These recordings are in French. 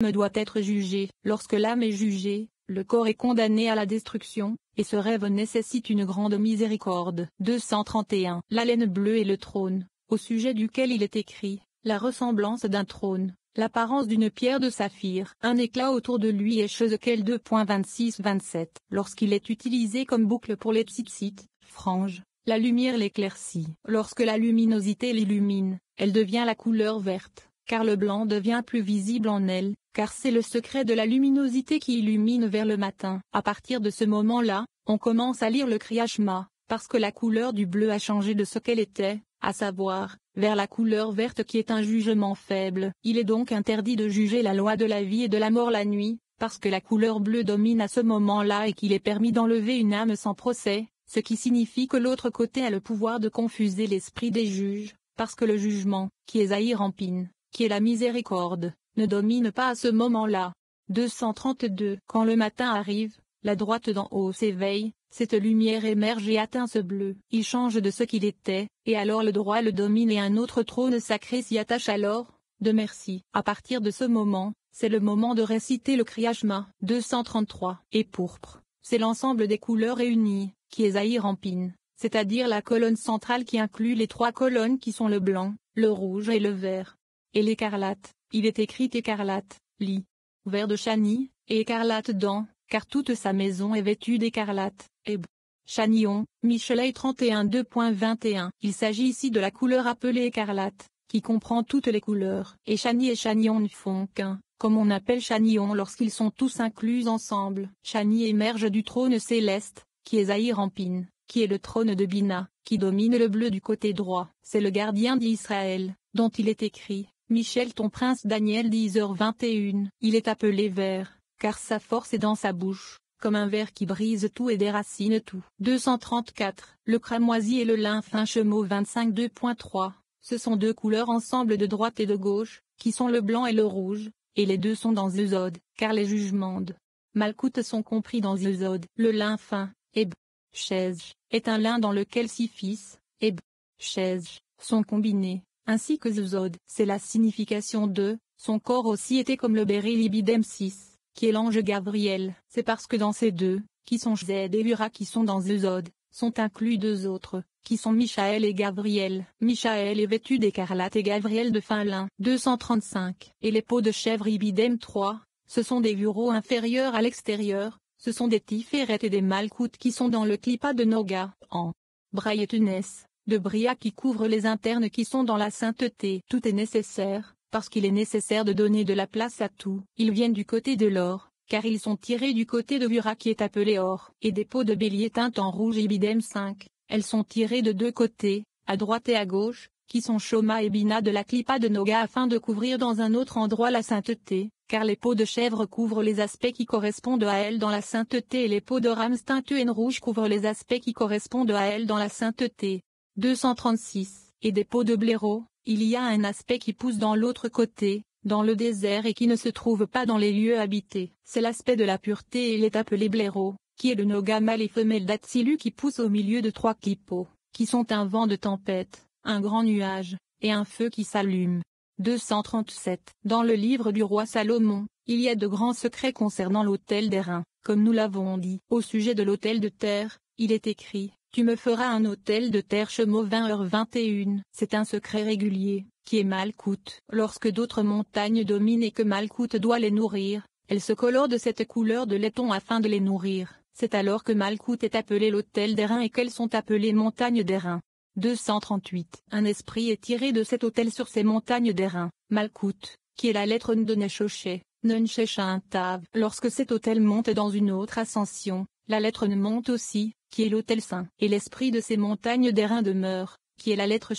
doit être jugé. Lorsque l'âme est jugée, le corps est condamné à la destruction, et ce rêve nécessite une grande miséricorde. 231. La laine bleue et le trône, au sujet duquel il est écrit, la ressemblance d'un trône, l'apparence d'une pierre de saphir, un éclat autour de lui et Ézéchiel 2.26-27. Lorsqu'il est utilisé comme boucle pour les tzitzit, franges, la lumière l'éclaircit. Lorsque la luminosité l'illumine, elle devient la couleur verte, car le blanc devient plus visible en elle, car c'est le secret de la luminosité qui illumine vers le matin. À partir de ce moment-là, on commence à lire le Kriyat Shema, parce que la couleur du bleu a changé de ce qu'elle était, à savoir, vers la couleur verte qui est un jugement faible. Il est donc interdit de juger la loi de la vie et de la mort la nuit, parce que la couleur bleue domine à ce moment-là et qu'il est permis d'enlever une âme sans procès, ce qui signifie que l'autre côté a le pouvoir de confuser l'esprit des juges, parce que le jugement, qui est Zahir Ampin, qui est la miséricorde, ne domine pas à ce moment-là. 232. Quand le matin arrive, la droite d'en haut s'éveille, cette lumière émerge et atteint ce bleu. Il change de ce qu'il était, et alors le droit le domine et un autre trône sacré s'y attache alors, de merci. À partir de ce moment, c'est le moment de réciter le Kriyat Shema. 233. Et pourpre, c'est l'ensemble des couleurs réunies, qui est Zahir Ampin, c'est-à-dire la colonne centrale qui inclut les trois colonnes qui sont le blanc, le rouge et le vert. Et l'écarlate, il est écrit écarlate, lit, vert de Chani, et écarlate dent, car toute sa maison est vêtue d'écarlate, et Chanion, Michelet 31 2.21. Il s'agit ici de la couleur appelée écarlate, qui comprend toutes les couleurs. Et Chani et Chanion ne font qu'un, comme on appelle Chanion lorsqu'ils sont tous inclus ensemble. Chani émerge du trône céleste, qui est Zahir Ampin, qui est le trône de Bina, qui domine le bleu du côté droit. C'est le gardien d'Israël, dont il est écrit, Michel ton prince Daniel 10h21. Il est appelé vert, car sa force est dans sa bouche, comme un ver qui brise tout et déracine tout. 234. Le cramoisi et le lin fin Shemo 25 2.3. Ce sont deux couleurs ensemble de droite et de gauche, qui sont le blanc et le rouge, et les deux sont dans Zod, car les jugements de Malkout sont compris dans Zod. Le lin fin, et Shej, est un lin dans lequel 6 fils, et Shej, sont combinés, ainsi que Zod. C'est la signification de, son corps aussi était comme le Béryl Ibidem 6, qui est l'ange Gabriel. C'est parce que dans ces deux, qui sont Zed et Ura qui sont dans Zod, sont inclus deux autres, qui sont Michaël et Gabriel. Michaël est vêtu d'écarlate et Gabriel de fin lin. 235. Et les peaux de chèvre Ibidem 3, ce sont des bureaux inférieurs à l'extérieur, ce sont des Tiferet et des Malkout qui sont dans le Klippa de Noga, en Braïetunes, de Bria qui couvrent les internes qui sont dans la sainteté. Tout est nécessaire, parce qu'il est nécessaire de donner de la place à tout. Ils viennent du côté de l'or, car ils sont tirés du côté de Bura qui est appelé or. Et des peaux de bélier teintes en rouge Ibidem 5, elles sont tirées de deux côtés, à droite et à gauche, qui sont Shoma et Bina de la Klippa de Noga afin de couvrir dans un autre endroit la sainteté, car les peaux de chèvre couvrent les aspects qui correspondent à elle dans la sainteté et les peaux de rams teintées en rouge couvrent les aspects qui correspondent à elle dans la sainteté. 236. Et des peaux de blaireau, il y a un aspect qui pousse dans l'autre côté, dans le désert et qui ne se trouve pas dans les lieux habités. C'est l'aspect de la pureté et il est appelé blaireau, qui est le Noga mâle et femelle d'Atsilu qui pousse au milieu de trois clipos, qui sont un vent de tempête, un grand nuage, et un feu qui s'allume. 237. Dans le livre du roi Salomon, il y a de grands secrets concernant l'autel d'airain, comme nous l'avons dit. Au sujet de l'autel de terre, il est écrit, tu me feras un autel de terre Shemo 20h21. C'est un secret régulier, qui est Malkout. Lorsque d'autres montagnes dominent et que Malkout doit les nourrir, elles se colorent de cette couleur de laiton afin de les nourrir. C'est alors que Malkout est appelé l'autel d'airain et qu'elles sont appelées montagnes d'airain. 238. Un esprit est tiré de cet autel sur ces montagnes d'airain, Malkout, qui est la lettre N de Neshoshe, Tav. Lorsque cet autel monte dans une autre ascension, la lettre N monte aussi, qui est l'autel saint. Et l'esprit de ces montagnes d'airain demeure, qui est la lettre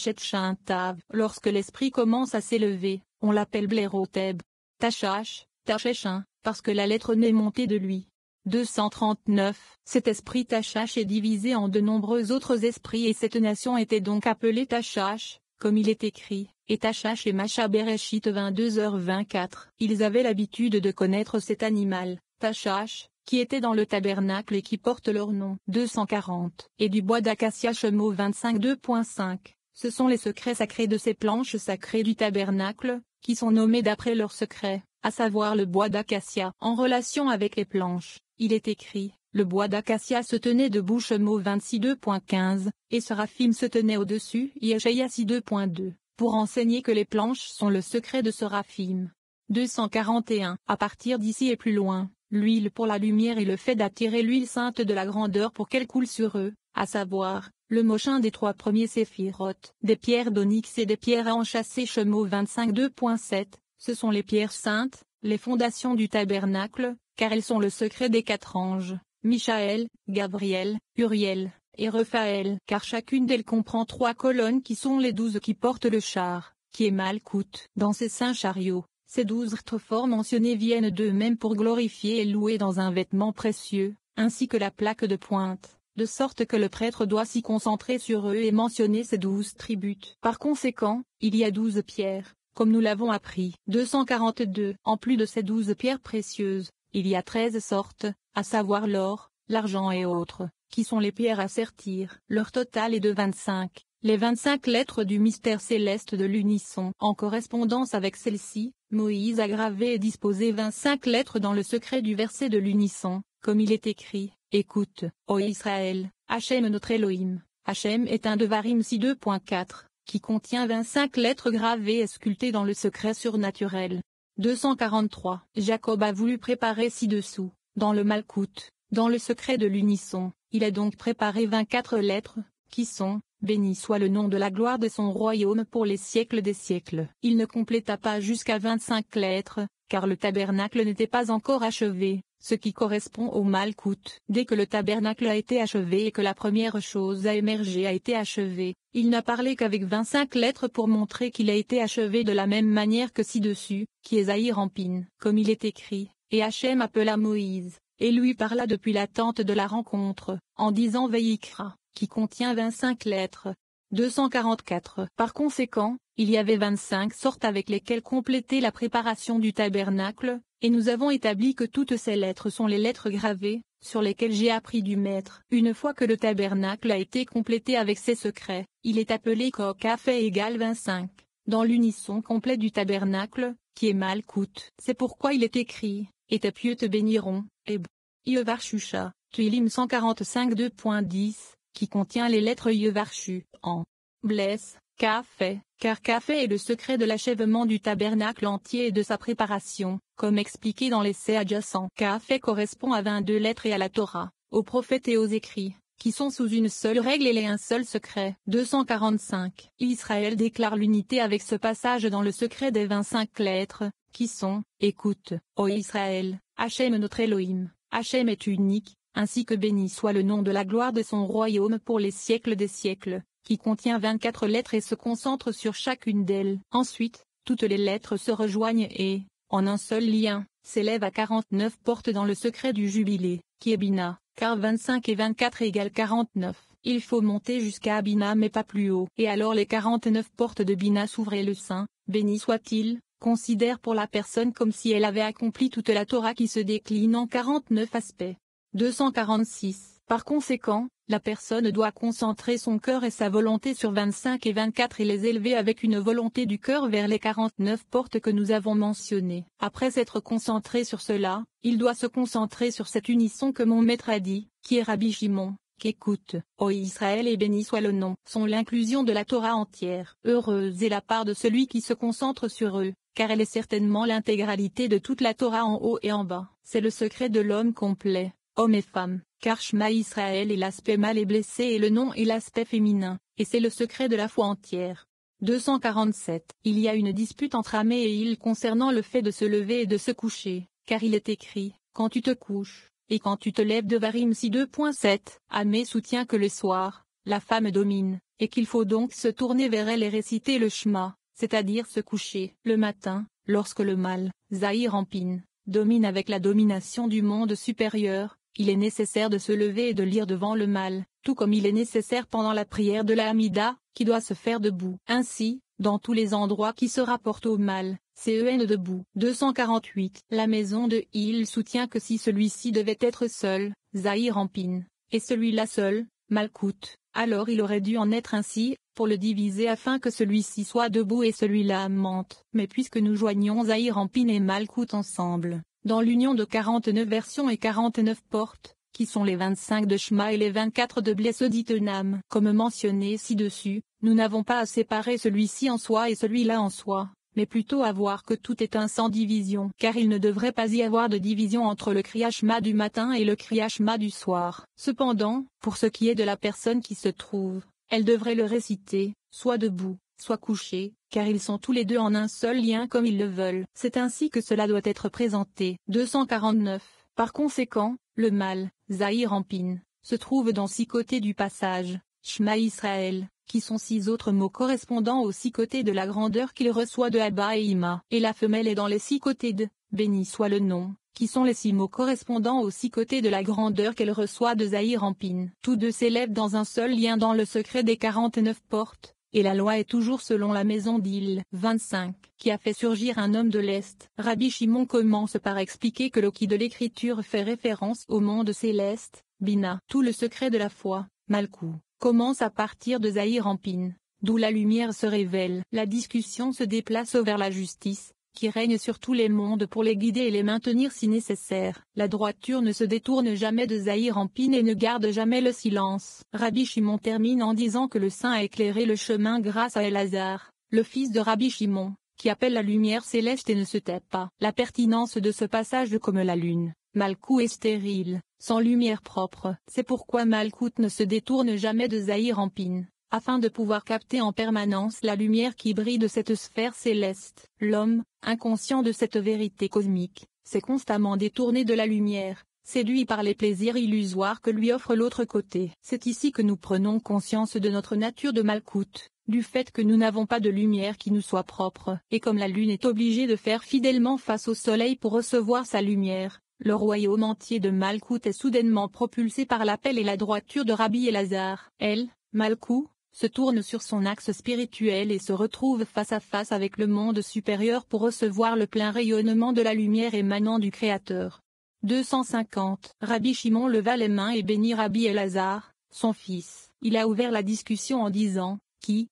Tav. Lorsque l'esprit commence à s'élever, on l'appelle Bléroteb. Tachash, Tacheshin, parce que la lettre N est montée de lui. 239. Cet esprit Tachash est divisé en de nombreux autres esprits et cette nation était donc appelée Tachash, comme il est écrit, et Tachash et Macha Bereshit 22h24. Ils avaient l'habitude de connaître cet animal, Tachash, qui était dans le tabernacle et qui porte leur nom. 240. Et du bois d'acacia Shemo 25 2.5. Ce sont les secrets sacrés de ces planches sacrées du tabernacle, qui sont nommés d'après leurs secrets. à savoir le bois d'acacia. En relation avec les planches, il est écrit, le bois d'acacia se tenait debout Shemo 26:2.15, et Séraphim se tenait au-dessus Yeshaïa 6:2.2, pour enseigner que les planches sont le secret de Séraphim. 241. À partir d'ici et plus loin, l'huile pour la lumière et le fait d'attirer l'huile sainte de la grandeur pour qu'elle coule sur eux, à savoir, le mochin des 3 premiers séphirotes, des pierres d'onyx et des pierres à enchâsser Shemo 25:2.7, ce sont les pierres saintes, les fondations du tabernacle, car elles sont le secret des 4 anges, Michaël, Gabriel, Uriel, et Raphaël, car chacune d'elles comprend 3 colonnes qui sont les 12 qui portent le char, qui est Malkout. Dans ces saints chariots, ces 12 forts mentionnés viennent d'eux-mêmes pour glorifier et louer dans un vêtement précieux, ainsi que la plaque de pointe, de sorte que le prêtre doit s'y concentrer sur eux et mentionner ces 12 tributes. Par conséquent, il y a 12 pierres, comme nous l'avons appris. 242. En plus de ces 12 pierres précieuses, il y a 13 sortes, à savoir l'or, l'argent et autres, qui sont les pierres à sertir. Leur total est de 25. Les 25 lettres du mystère céleste de l'unisson. En correspondance avec celle-ci, Moïse a gravé et disposé 25 lettres dans le secret du verset de l'unisson, comme il est écrit, « Écoute, ô Israël, Hachem notre Elohim, Hachem est un Devarim 6:2.4, qui contient 25 lettres gravées et sculptées dans le secret surnaturel. » 243. Jacob a voulu préparer ci-dessous, dans le Malkout, dans le secret de l'unisson, il a donc préparé 24 lettres, qui sont, béni soit le nom de la gloire de son royaume pour les siècles des siècles. Il ne compléta pas jusqu'à 25 lettres, car le tabernacle n'était pas encore achevé, ce qui correspond au Malkout. Dès que le tabernacle a été achevé et que la première chose à émerger a été achevée, il n'a parlé qu'avec 25 lettres pour montrer qu'il a été achevé de la même manière que ci-dessus, qui est Zahir Ampin, comme il est écrit, et Hachem appela Moïse, et lui parla depuis la tente de la rencontre, en disant Veikra, qui contient 25 lettres. 244. Par conséquent, il y avait 25 sortes avec lesquelles compléter la préparation du tabernacle, et nous avons établi que toutes ces lettres sont les lettres gravées, sur lesquelles j'ai appris du Maître. Une fois que le tabernacle a été complété avec ses secrets, il est appelé Kokafé égale 25, dans l'unisson complet du tabernacle, qui est Malkout. C'est pourquoi il est écrit, et tes pieux te béniront, et Yevarshusha, Tuilim 145:2.10, qui contient les lettres Yevarshu, en blesse, Kafé, car Kafé est le secret de l'achèvement du tabernacle entier et de sa préparation, comme expliqué dans l'essai adjacent. Kafé correspond à 22 lettres et à la Torah, aux prophètes et aux écrits, qui sont sous une seule règle et un seul secret. 245. Israël déclare l'unité avec ce passage dans le secret des 25 lettres, qui sont, écoute, ô Israël, Hachem notre Elohim, Hachem est unique, ainsi que béni soit le nom de la gloire de son royaume pour les siècles des siècles, qui contient 24 lettres et se concentre sur chacune d'elles. Ensuite, toutes les lettres se rejoignent et, en un seul lien, s'élèvent à 49 portes dans le secret du jubilé, qui est Bina, car 25 et 24 égale 49. Il faut monter jusqu'à Bina mais pas plus haut. Et alors les 49 portes de Bina s'ouvrent et le Saint, béni soit-il, considère pour la personne comme si elle avait accompli toute la Torah qui se décline en 49 aspects. 246. Par conséquent, la personne doit concentrer son cœur et sa volonté sur 25 et 24 et les élever avec une volonté du cœur vers les 49 portes que nous avons mentionnées. Après s'être concentré sur cela, il doit se concentrer sur cette unisson que mon maître a dit, qui est Rabbi Shimon, qu'écoute, ô Israël et béni soit le nom. Sont l'inclusion de la Torah entière. Heureuse est la part de celui qui se concentre sur eux, car elle est certainement l'intégralité de toute la Torah en haut et en bas. C'est le secret de l'homme complet, homme et femme, car Shema Israël est l'aspect mâle et blessé et le nom est l'aspect féminin, et c'est le secret de la foi entière. 247. Il y a une dispute entre Amé et Il concernant le fait de se lever et de se coucher, car il est écrit, quand tu te couches, et quand tu te lèves de Varim 6:2.7, Amé soutient que le soir, la femme domine, et qu'il faut donc se tourner vers elle et réciter le Shema, c'est-à-dire se coucher. Le matin, lorsque le mal, Zahir Ampin, domine avec la domination du monde supérieur, il est nécessaire de se lever et de lire devant le mal, tout comme il est nécessaire pendant la prière de la Hamida, qui doit se faire debout. Ainsi, dans tous les endroits qui se rapportent au mal, CEN debout. 248. La maison de Il soutient que si celui-ci devait être seul, Zahir Ampin, et celui-là seul, Malkout. Alors il aurait dû en être ainsi, pour le diviser afin que celui-ci soit debout et celui-là mente. Mais puisque nous joignons Zahir-Anpin et Malkout ensemble, dans l'union de 49 versions et 49 portes, qui sont les 25 de Shema et les 24 de Blessed-Itenam. Comme mentionné ci-dessus, nous n'avons pas à séparer celui-ci en soi et celui-là en soi, mais plutôt à voir que tout est un sans division. Car il ne devrait pas y avoir de division entre le Kriya Shema du matin et le Kriya Shema du soir. Cependant, pour ce qui est de la personne qui se trouve, elle devrait le réciter, soit debout, soit couché, car ils sont tous les deux en un seul lien comme ils le veulent. C'est ainsi que cela doit être présenté. 249. Par conséquent, le mâle, Zahir-Anpin, se trouve dans 6 côtés du passage, Shema Israël, qui sont 6 autres mots correspondant aux 6 côtés de la grandeur qu'il reçoit de Abba et Ima. Et la femelle est dans les 6 côtés de, béni soit le nom, qui sont les 6 mots correspondant aux 6 côtés de la grandeur qu'elle reçoit de Zahir-Anpin. Tous deux s'élèvent dans un seul lien dans le secret des 49 portes. Et la loi est toujours selon la maison d'Il. 25. Qui a fait surgir un homme de l'Est. Rabbi Shimon commence par expliquer que le qui de l'écriture fait référence au monde céleste, Bina. Tout le secret de la foi, Malkou, commence à partir de Zahir-Anpin, d'où la lumière se révèle. La discussion se déplace vers la justice, qui règne sur tous les mondes pour les guider et les maintenir si nécessaire. La droiture ne se détourne jamais de Zahir-Anpin et ne garde jamais le silence. Rabbi Shimon termine en disant que le Saint a éclairé le chemin grâce à Elazar, le fils de Rabbi Shimon, qui appelle la lumière céleste et ne se tait pas. La pertinence de ce passage comme la lune, Malkout est stérile, sans lumière propre. C'est pourquoi Malkout ne se détourne jamais de Zahir-Anpin, afin de pouvoir capter en permanence la lumière qui brille de cette sphère céleste. L'homme, inconscient de cette vérité cosmique, s'est constamment détourné de la lumière, séduit par les plaisirs illusoires que lui offre l'autre côté. C'est ici que nous prenons conscience de notre nature de Malkout, du fait que nous n'avons pas de lumière qui nous soit propre. Et comme la lune est obligée de faire fidèlement face au soleil pour recevoir sa lumière, le royaume entier de Malkout est soudainement propulsé par l'appel et la droiture de Rabbi Elazar. Elle, Malkout, se tourne sur son axe spirituel et se retrouve face à face avec le monde supérieur pour recevoir le plein rayonnement de la lumière émanant du Créateur. 250. Rabbi Shimon leva les mains et bénit Rabbi Elazar, son fils. Il a ouvert la discussion en disant, qui,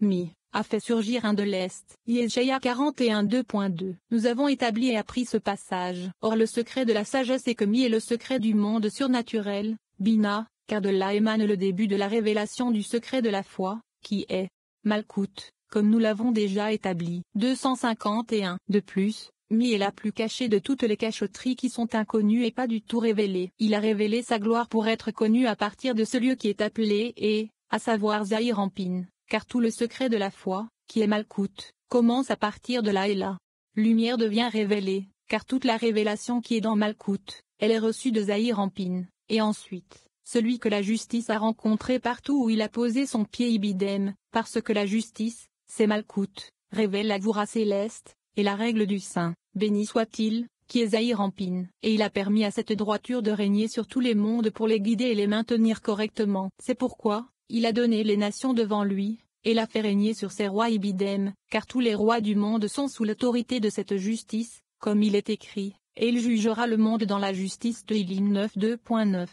mi, a fait surgir un de l'Est. Yeshaya 41 2.2. Nous avons établi et appris ce passage. Or le secret de la sagesse est que mi est le secret du monde surnaturel, Bina, car de là émane le début de la révélation du secret de la foi, qui est Malkout, comme nous l'avons déjà établi. 251. De plus, Mi est la plus cachée de toutes les cachotteries qui sont inconnues et pas du tout révélées. Il a révélé sa gloire pour être connu à partir de ce lieu qui est appelé et, à savoir Zahir-Anpin, car tout le secret de la foi, qui est Malkout, commence à partir de là et là. Lumière devient révélée, car toute la révélation qui est dans Malkout, elle est reçue de Zahir-Anpin, et ensuite, celui que la justice a rencontré partout où il a posé son pied ibidem, parce que la justice, c'est Malkout, révèle la Gvura céleste, et la règle du Saint, béni soit-il, qui est Zahir-Anpin. Et il a permis à cette droiture de régner sur tous les mondes pour les guider et les maintenir correctement. C'est pourquoi, il a donné les nations devant lui, et l'a fait régner sur ses rois ibidem, car tous les rois du monde sont sous l'autorité de cette justice, comme il est écrit, et il jugera le monde dans la justice de Élim 9 2.9.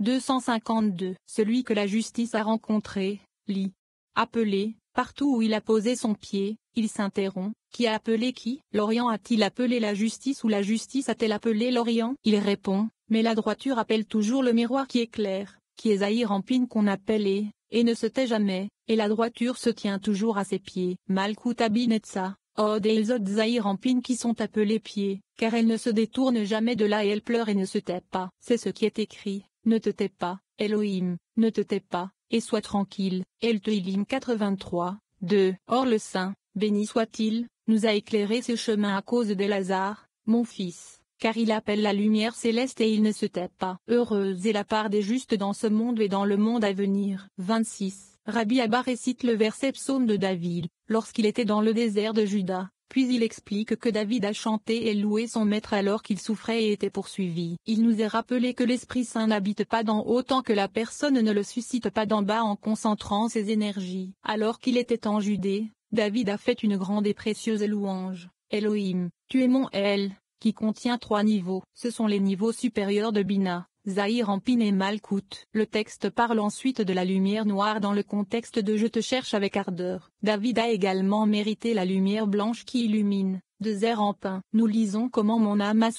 252. Celui que la justice a rencontré, appelé, partout où il a posé son pied, il s'interrompt. Qui a appelé qui? L'Orient a-t-il appelé la justice ou la justice a-t-elle appelé l'Orient? Il répond, mais la droiture appelle toujours le miroir qui éclaire, qui est Zahir-Anpin qu'on appelle et ne se tait jamais, et la droiture se tient toujours à ses pieds. Malkout Abinetza, Od et Elzot Zahir-Anpin qui sont appelés pieds, car elle ne se détourne jamais de là et elle pleure et ne se tait pas. C'est ce qui est écrit, ne te tais pas, Elohim, ne te tais pas, et sois tranquille. El Tehillim 83, 2. Or le Saint, béni soit-il, nous a éclairé ce chemin à cause d'Elazar, mon fils, car il appelle la lumière céleste et il ne se tait pas. Heureuse est la part des justes dans ce monde et dans le monde à venir. 26. Rabbi Abba récite le verset psaume de David, lorsqu'il était dans le désert de Juda, puis il explique que David a chanté et loué son maître alors qu'il souffrait et était poursuivi. Il nous est rappelé que l'Esprit Saint n'habite pas d'en haut tant que la personne ne le suscite pas d'en bas en concentrant ses énergies. Alors qu'il était en Judée, David a fait une grande et précieuse louange. Elohim, tu es mon El, qui contient 3 niveaux. Ce sont les niveaux supérieurs de Bina, Zahir Ampine et Malkout. Le texte parle ensuite de la lumière noire dans le contexte de Je te cherche avec ardeur. David a également mérité la lumière blanche qui illumine, de Zahir Ampine. Nous lisons comment mon âme a